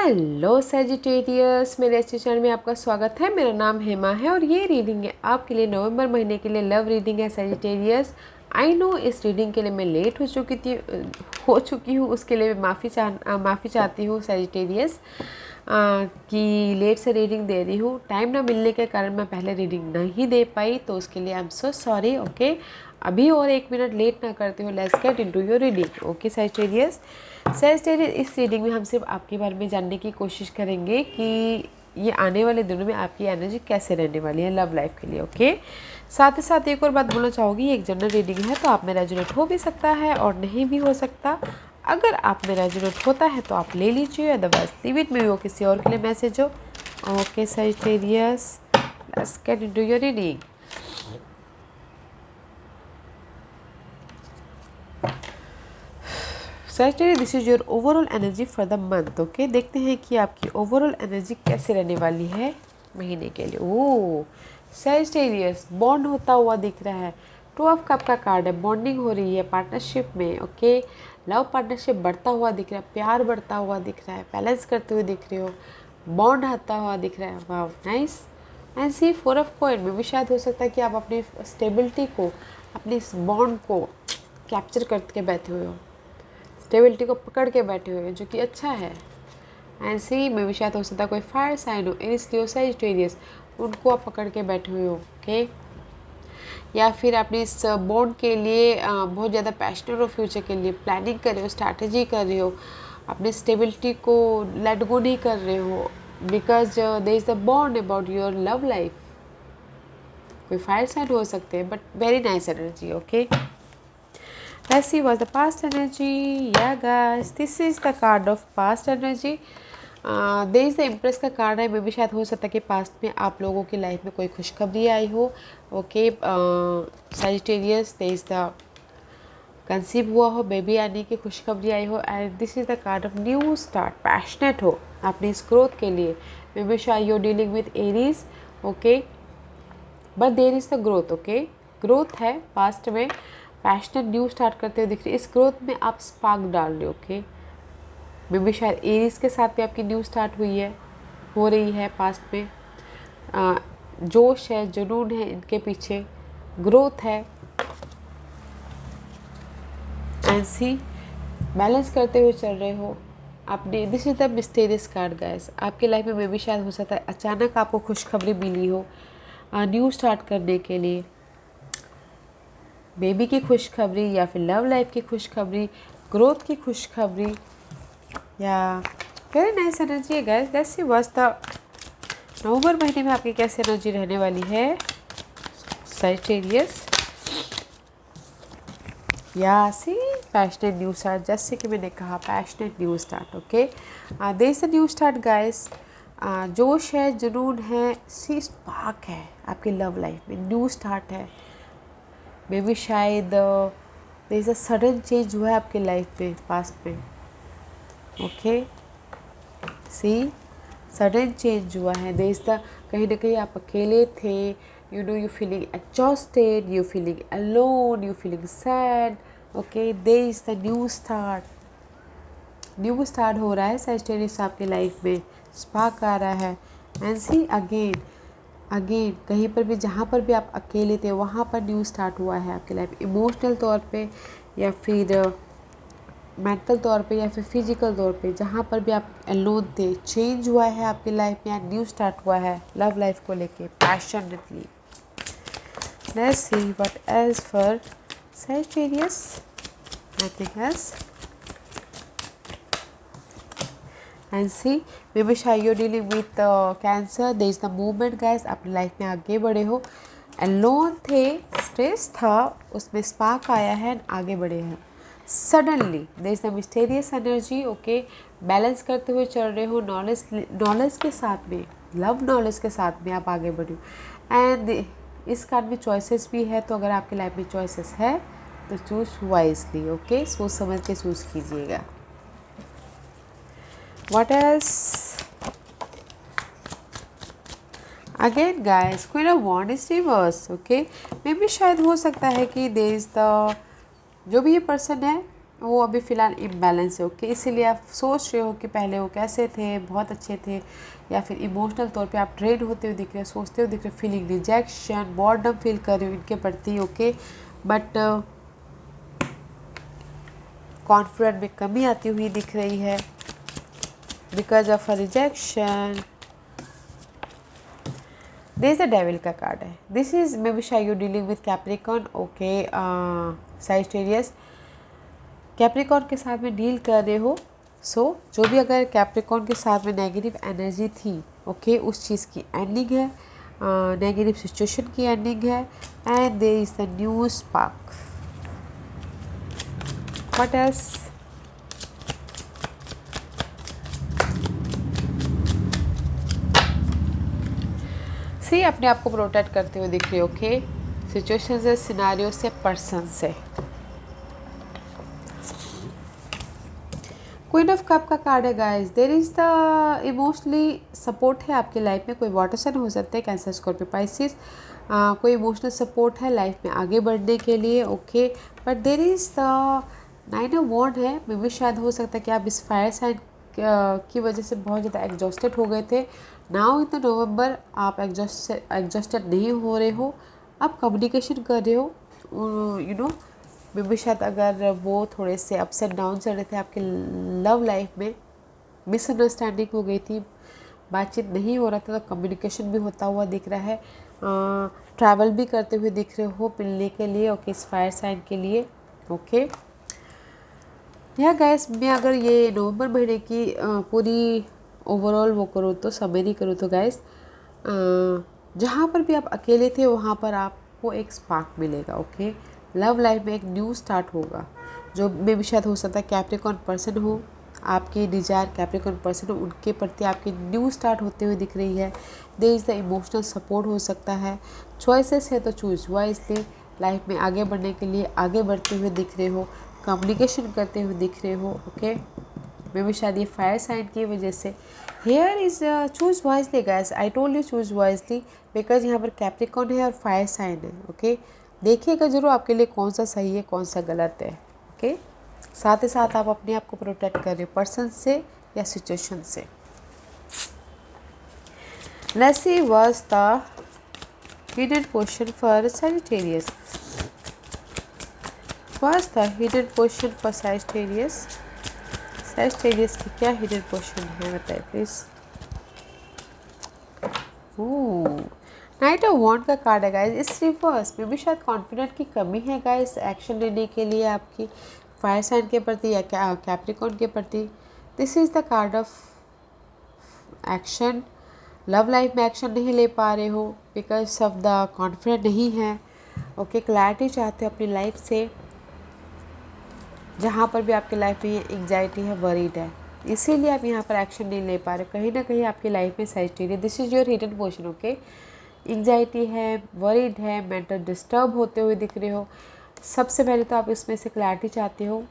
Hello Sagittarius, मेरे इस channel में आपका स्वागत है। मेरा नाम हेमा है और ये रीडिंग है आपके लिए नवंबर महीने के लिए लव रीडिंग है सेजिटेरियस। आई नो इस रीडिंग के लिए मैं लेट हो चुकी हूँ, उसके लिए मैं माफ़ी चाहती हूँ सेजिटेरियस कि लेट से रीडिंग दे रही हूँ। टाइम ना मिलने के कारण मैं पहले रीडिंग नहीं दे पाई, तो उसके लिए I am so sorry. Okay, अभी और 1 मिनट लेट ना करते हो, let's get into your reading. Okay Sagittarius, इस रीडिंग में हम सिर्फ आपके बारे में जानने की कोशिश करेंगे कि ये आने वाले दिनों में आपकी एनर्जी कैसे रहने वाली है लव लाइफ के लिए। ओके, साथ ही साथ एक और बात बोलना चाहूँगी, एक जनरल रीडिंग है तो आप में रेजोनेट हो भी सकता है और नहीं भी हो सकता। अगर आप में रेजोनेट होता है तो आप ले लीजिए, अदरवाइज लीव इट में वो किसी और के लिए मैसेज हो। Okay Sagittarius, let's get into your reading. Sagittarius, this is your overall energy for the month. Okay, देखते हैं कि आपकी ओवरऑल एनर्जी कैसे रहने वाली है महीने के लिए। ओह Sagittarius, बॉन्ड होता हुआ दिख रहा है। 2 ऑफ कप का कार्ड है, बॉन्डिंग हो रही है पार्टनरशिप में। ओके, लव पार्टनरशिप बढ़ता हुआ दिख रहा है, प्यार बढ़ता हुआ दिख रहा है, बैलेंस करते हुए दिख रहे हो, बॉन्ड आता हुआ दिख रहा है। वाह nice. And C 4 of coin में भी शायद हो सकता है कि आप अपनी स्टेबिलिटी को, अपनी इस बॉन्ड को कैप्चर करके बैठे हुए हो, स्टेबिलिटी को पकड़ के बैठे हुए हैं, जो कि अच्छा है। एंड सी में भी शायद हो सकता है कोई फायर साइन हो, इसलिए सेजिटेरियस, उनको आप पकड़ के बैठे हुए हो। ओके, या फिर अपने इस बॉन्ड के लिए बहुत ज़्यादा पैशनेट हो, फ्यूचर के लिए प्लानिंग कर रहे हो, स्ट्रैटेजी कर रहे हो, अपने स्टेबिलिटी को लेट गो नहीं कर रहे हो, because there is the bond about your love life. कोई फायर साइन हो सकते हैं, but very nice energy. Okay, let's see what's the past energy. Yeah guys, this is the card of past energy. there is the Empress का card है। मे भी शायद हो सकता है कि पास्ट में आप लोगों की लाइफ में कोई खुशखबरी आई हो। Okay Sagittarius, there is the conceive हुआ हो, बेबी आने की खुशखबरी आई हो। And this is the card of new start, passionate हो अपनी इस ग्रोथ के लिए। मे बी शायद you dealing with Aries. Okay, but there is the growth. Okay, growth है पास्ट में, पैशनेट न्यू स्टार्ट करते हुए दिख रही है। इस ग्रोथ में आप स्पार्क डाल रहे हो। ओके, मे बी शायद एरीज के साथ भी आपकी न्यू स्टार्ट हुई है, हो रही है पास्ट में। जोश है, जुनून है इनके पीछे, ग्रोथ है। एंड सी बैलेंस करते हुए चल रहे हो अपने। This is the mysterious card guys. आपकी लाइफ में मे बी शायद हो सकता है अचानक आपको खुशखबरी मिली हो न्यू स्टार्ट करने के लिए, बेबी की खुशखबरी या फिर लव लाइफ की खुशखबरी, ग्रोथ की खुशखबरी, या वेरी नाइस एनर्जी है guys. Let's see what's the नवंबर महीने में आपकी कैसी एनर्जी रहने वाली है Sagittarius। या सी पैशनेट न्यू स्टार्ट, जैसे कि मैंने कहा passionate new start. Okay, there is a new start guys. जोश है, जुनून है, सी स्पार्क है आपकी लव लाइफ में, न्यू स्टार्ट है। मे बी शायद there is a sudden change हुआ है आपकी लाइफ में पास्ट में। ओके, सी सडन चेंज हुआ है। देयर इज़ द, कहीं ना कहीं आप अकेले थे, you know you feeling exhausted, you feeling alone, you feeling sad. Okay, there is the new start, new start हो रहा है Sagittarius आपकी लाइफ में, स्पार्क आ रहा है। एंड सी अगेन कहीं पर भी, जहाँ पर भी आप अकेले थे वहाँ पर न्यू स्टार्ट हुआ है आपकी लाइफ, इमोशनल तौर पे या फिर मेंटल तौर पे या फिर फिजिकल तौर पे, जहाँ पर भी आप अलोन थे, चेंज हुआ है आपकी लाइफ में, न्यू स्टार्ट हुआ है लव लाइफ को लेके passionately. Let's see what else for Sagittarius, nothing else. And she may B शायद you dealing with Cancer. There is the movement guys, अपनी लाइफ में आगे बढ़े हो, अलोन थे, स्ट्रेस था, उसमें स्पार्क आया है, आगे बढ़े हैं suddenly. There is the mysterious energy. Okay, balance करते हुए चल रहे हो, नॉलेज के साथ में, लव नॉलेज के साथ में आप आगे बढ़े हो। एंड इस कार्ड में चॉइसेस भी है, तो अगर आपकी लाइफ में चॉइसेस है तो चूज वाइजली। ओके, सोच समझ के चूज कीजिएगा। What else? Again guys, Queen of Wands is reverse. Okay, may be शायद हो सकता है कि there is the, जो भी ये पर्सन है वो अभी फ़िलहाल इम्बैलेंस है, ओके। इसीलिए आप सोच रहे हो कि पहले वो कैसे थे, बहुत अच्छे थे, या फिर इमोशनल तौर पे आप ड्रेन होते हुए दिख रहे हो, सोचते हुए दिख रहे हो, फीलिंग रिजेक्शन, बॉर्डम फील कर रहे हो इनके प्रति, ओके। बट कॉन्फिडेंस में कमी आती हुई दिख रही है because of a rejection. This the devil का कार्ड है। दिस इज मे बी शायद you dealing with Capricorn, okay. Sagittarius Capricorn के साथ में डील कर रहे हो। सो जो भी अगर कैप्रिकॉर्न के साथ में नेगेटिव एनर्जी थी, ओके, उस चीज़ की एंडिंग है, नेगेटिव सिचुएशन की एंडिंग है, and there is the new spark. What else? See अपने आप को प्रोटेक्ट करते हुए दिख रहे हो, ओके। सिचुएशन से, सिनारियो से, पर्सन से। क्वीन ऑफ कप का कार्ड है guys. There is the emotionally support है आपकी लाइफ में। कोई वाटर साइन हो सकते हैं, कैंसर, स्कॉर्पियो, पाइसिस। कोई इमोशनल सपोर्ट है लाइफ में आगे बढ़ने के लिए, okay. But there is the nine of wand है। मे भी शायद हो सकता है कि आप इस फायर साइन की वजह से बहुत ज़्यादा एग्जॉस्टेड हो गए थे। नाउ इन द नवंबर आप एग्जॉस्टेड नहीं हो रहे हो, आप कम्युनिकेशन कर रहे हो, यू नो। मे भी शायद अगर वो थोड़े से अप्स एंड डाउन चल रहे थे आपके लव लाइफ में, मिसअंडरस्टैंडिंग हो गई थी, बातचीत नहीं हो रहा था, तो कम्युनिकेशन भी होता हुआ दिख रहा है। ट्रैवल भी करते हुए दिख रहे हो मिलने के लिए, ओके, इस फायर साइन के लिए, ओके। या गैस मैं अगर ये नवंबर महीने की पूरी ओवरऑल वो करूँ तो समरी करूँ तो गैस, जहाँ पर भी आप अकेले थे वहाँ पर आपको एक स्पार्क मिलेगा, ओके। लव लाइफ में एक न्यू स्टार्ट होगा, जो मे भी शायद हो सकता है कैप्रिकॉर्न पर्सन हो, आपकी डिजायर कैप्रिकॉर्न पर्सन हो, उनके प्रति आपकी न्यू स्टार्ट होते हुए दिख रही है। There is the emotional support हो सकता है। चॉइसेस है तो चूज वाइजली। लाइफ में आगे बढ़ने के लिए आगे बढ़ते हुए दिख रहे हो, कम्युनिकेशन करते हुए दिख रहे हो, ओके। मे भी शायद ये फायर साइन की वजह से। Here is choose wisely guys, I told you choose wisely, because यहाँ पर कैप्रिकॉर्न है और फायर साइन है, ओके। देखिएगा जरूर आपके लिए कौन सा सही है, कौन सा गलत है, ओके। साथ ही साथ आप अपने आप को प्रोटेक्ट कर रहे हो पर्सन से या सिचुएशन से। Let's see what's the hidden question for Sagittarius. What's the hidden question for Sagittarius? Sagittarius की क्या हिडन क्वेश्चन है, बताइए प्लीज। नाइट ऑफ वॉन्ड का कार्ड है गाइस। इस रिवर्स में भी शायद कॉन्फिडेंट की कमी है गाइस एक्शन लेने के लिए आपकी फायर साइन के प्रति या कैप्रिकॉर्न के प्रति। This is the card of action. Love life में एक्शन नहीं ले पा रहे हो बिकॉज ऑफ द कॉन्फिडेंट नहीं है, ओके। क्लैरिटी चाहते हो अपनी लाइफ से, जहाँ पर भी आपकी लाइफ में ये एंग्जाइटी है, वरीड है, इसीलिए आप यहाँ पर एक्शन नहीं ले पा रहे। कहीं ना कहीं आपकी लाइफ में Sagittarius, this is your hidden portion, okay. Anxiety है, वरीड है, मेंटल डिस्टर्ब होते हुए दिख रहे हो। सबसे पहले तो आप इसमें से क्लैरिटी चाहते हो,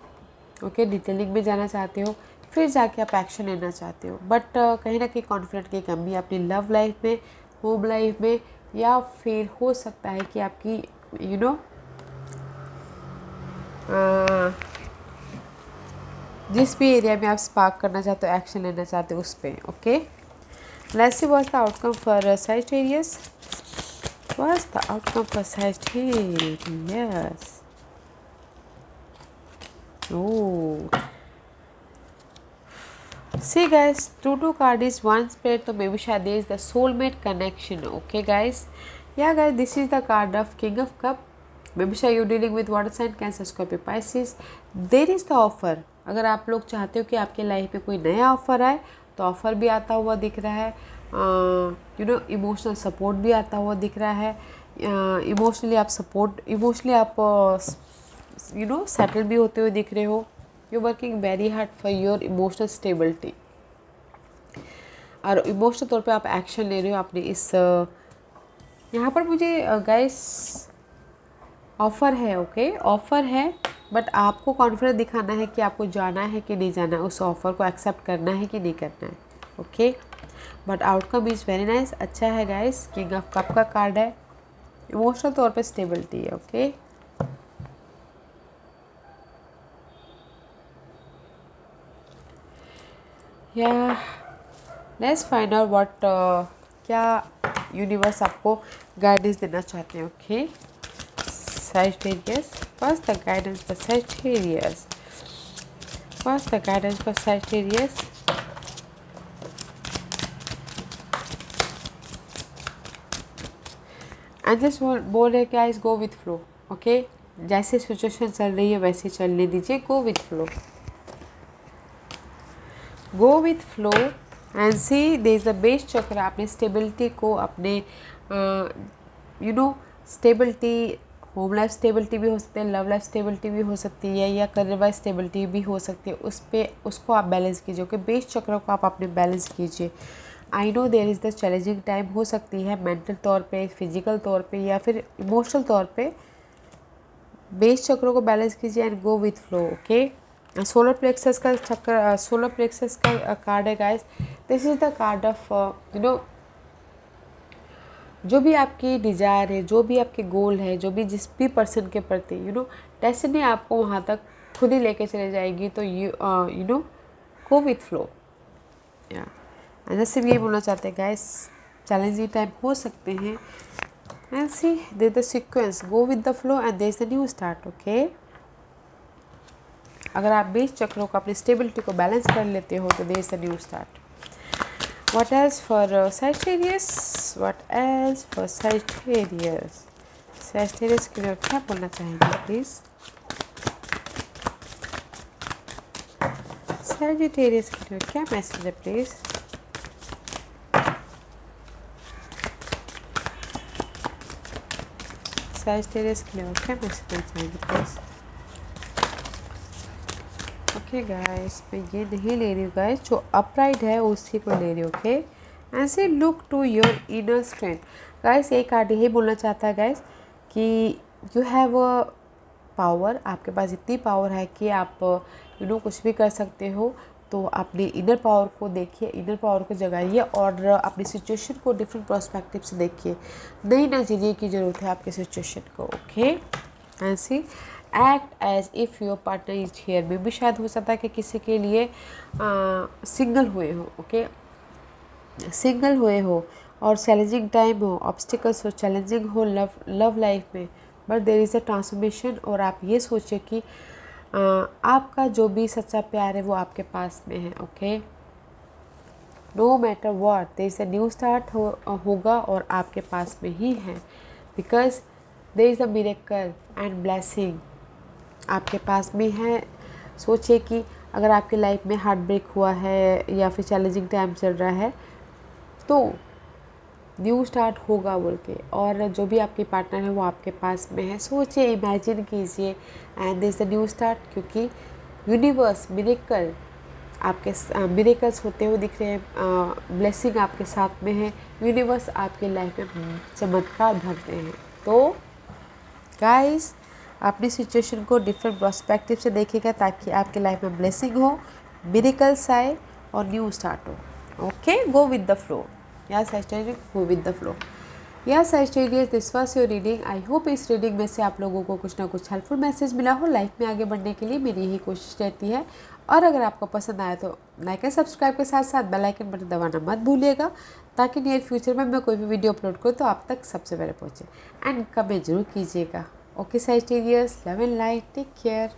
ओके, डिटेलिंग में जाना चाहते हो, फिर जाके आप एक्शन लेना चाहते हो। बट कहीं ना कहीं कॉन्फिडेंट की कमी अपनी लव लाइफ में, होम लाइफ में, या फिर हो सकता है कि आपकी यू नो जिस भी एरिया में आप स्पार्क करना चाहते हो, एक्शन लेना चाहते हो उस पर, okay. Let's see what's the outcome for Sagittarius. What's the outcome for Sagittarius? Oh. See guys, 2 card is one spirit, so maybe शायद there is the soulmate connection, okay guys? Yeah guys, this is the card of King of Cup. Maybe शायद you dealing with water sign, Cancer, Scorpio, Pisces. There is the offer. अगर आप लोग चाहते हो कि आपके life में कोई नया ऑफर आए तो ऑफर भी आता हुआ दिख रहा है, यू नो, इमोशनल सपोर्ट भी आता हुआ दिख रहा है। इमोशनली आप सपोर्ट, इमोशनली आप यू नो सेटल भी होते हुए दिख रहे हो। You working very hard for your emotional stability, और इमोशनल तौर पे आप एक्शन ले रहे हो अपने इस यहाँ पर मुझे गाइस ऑफ़र है, ओके, ऑफ़र है। बट आपको कॉन्फिडेंस दिखाना है कि आपको जाना है कि नहीं जाना है, उस ऑफ़र को एक्सेप्ट करना है कि नहीं करना है, okay. But outcome is very nice, अच्छा है गाइस। किंग ऑफ कप का कार्ड है, इमोशनल तौर पे स्टेबिलिटी है, ओके। या लेट्स फाइंड आउट व्हाट क्या यूनिवर्स आपको गाइडेंस देना चाहते हैं. Okay Sagittarius, first the guidance for Sagittarius. First the guidance for Sagittarius. And just बोल रहे guys go with flow. Okay, जैसे सिचुएशन चल रही है वैसे चलने दीजिए. Go with flow. Go with flow and see there is a base chakra. अपने स्टेबिलिटी को अपने स्टेबिलिटी, होम लाइफ स्टेबिलिटी भी हो सकती है, लव लाइफ स्टेबिलिटी भी हो सकती है, या करियर वाइज स्टेबिलिटी भी हो सकती है. उसको आप बैलेंस कीजिए. ओके, बेस चक्र को आप अपने बैलेंस कीजिए. I know there is the challenging time हो सकती है मेंटल तौर पे, फिजिकल तौर पे या फिर इमोशनल तौर पे. बेस चक्रों को बैलेंस कीजिए and go with flow. Okay, solar plexus का चक्र, सोलर प्लेक्सस का कार्ड है guys. This is the card of जो भी आपकी डिज़ायर है, जो भी आपके गोल है, जो भी जिस भी पर्सन के प्रति डेस्टिनी आपको वहाँ तक खुद ही लेके चले जाएगी. तो गो विथ फ्लो. या जैसे भी ये बोलना चाहते हैं गाइस, चैलेंजिंग टाइम हो सकते हैं. And see they the sequence, go with the flow and there is the new start. Okay, अगर आप 20 चक्रों को अपनी स्टेबिलिटी को बैलेंस कर लेते हो तो there is the new start. What else for Sagittarius? What else for Sagittarius? Sagittarius के लिए क्या बोलना चाहेंगे प्लीज? Sagittarius के लिए क्या मैसेज है प्लीज? Sagittarius के लिए क्या मैसेज देना चाहेंगे प्लीज? ओके गाइस, मैं ये नहीं ले रही हूँ गाइस, जो अपराइट है उसी को ले रही हूँ. Okay, and say look to your inner strength. Guys ये कार्ड यही बोलना चाहता है गाइस कि यू हैव अ पावर. आपके पास इतनी पावर है कि आप कुछ भी कर सकते हो. तो अपने इनर पावर को देखिए, इनर पावर को जगाइए और अपनी सिचुएशन को डिफरेंट पर्सपेक्टिव से देखिए. नई नज़रिए की ज़रूरत है आपके सिचुएशन को. ओके, ऐसी act as if your partner is here. में भी शायद हो सकता है कि किसी के लिए सिंगल हुए हो. ओके, सिंगल हुए हो और चैलेंजिंग टाइम हो, ऑब्स्टिकल्स हो, चैलेंजिंग हो लव लाइफ में, but there is a transformation. और आप ये सोचिए कि आपका जो भी सच्चा प्यार है वो आपके पास में है. Okay, no matter what there is a new start होगा और आपके पास में ही है. Because there is a miracle and blessing आपके पास में है. सोचिए कि अगर आपकी लाइफ में हार्ट ब्रेक हुआ है या फिर चैलेंजिंग टाइम चल रहा है तो न्यू स्टार्ट होगा बोल के, और जो भी आपके पार्टनर है वो आपके पास में है. सोचिए, इमेजिन कीजिए and this the new start. क्योंकि यूनिवर्स मिरेकल आपके मिरेकल्स होते हुए दिख रहे हैं, ब्लेसिंग आपके साथ में है. यूनिवर्स आपकी लाइफ में चमत्कार भरते हैं. तो गाइस, अपनी सिचुएशन को डिफरेंट पर्सपेक्टिव से देखिएगा ताकि आपकी लाइफ में ब्लेसिंग हो, मिरेकल्स आए और न्यू स्टार्ट हो. Okay, go with the flow. या Sagittarius, go with the flow. या Sagittarius, this was your reading. I hope इस रीडिंग में से आप लोगों को कुछ ना कुछ हेल्पफुल मैसेज मिला हो. लाइफ में आगे बढ़ने के लिए मेरी यही कोशिश रहती है. और अगर आपको पसंद आया तो लाइक एंड सब्सक्राइब के साथ साथ बेल आइकन बटन दबाना मत भूलिएगा ताकि नियर फ्यूचर में मैं कोई भी वीडियो अपलोड करूँ तो आप तक सबसे पहले पहुँचे. एंड कमेंट जरूर कीजिएगा. Okay Sagittarius, love and light, take care.